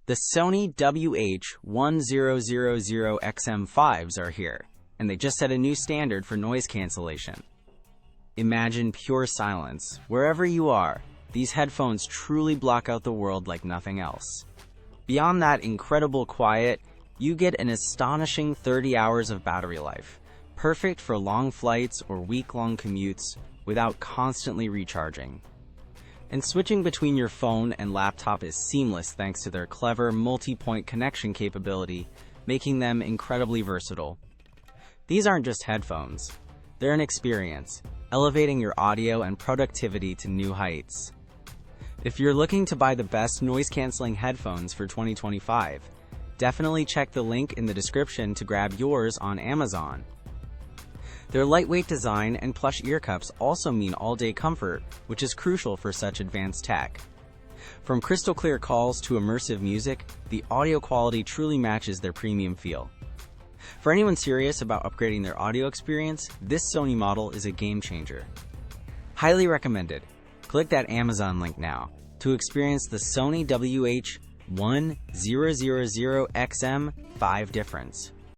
The Sony WH-1000XM5s are here, and they just set a new standard for noise cancellation. Imagine pure silence. Wherever you are, these headphones truly block out the world like nothing else. Beyond that incredible quiet, you get an astonishing 30 hours of battery life, perfect for long flights or week-long commutes without constantly recharging. And switching between your phone and laptop is seamless thanks to their clever multi-point connection capability, making them incredibly versatile. These aren't just headphones. They're an experience, elevating your audio and productivity to new heights. If you're looking to buy the best noise-canceling headphones for 2025, definitely check the link in the description to grab yours on Amazon. Their lightweight design and plush ear cups also mean all-day comfort, which is crucial for such advanced tech. From crystal-clear calls to immersive music, the audio quality truly matches their premium feel. For anyone serious about upgrading their audio experience, this Sony model is a game-changer. Highly recommended. Click that Amazon link now to experience the Sony WH-1000XM5 difference.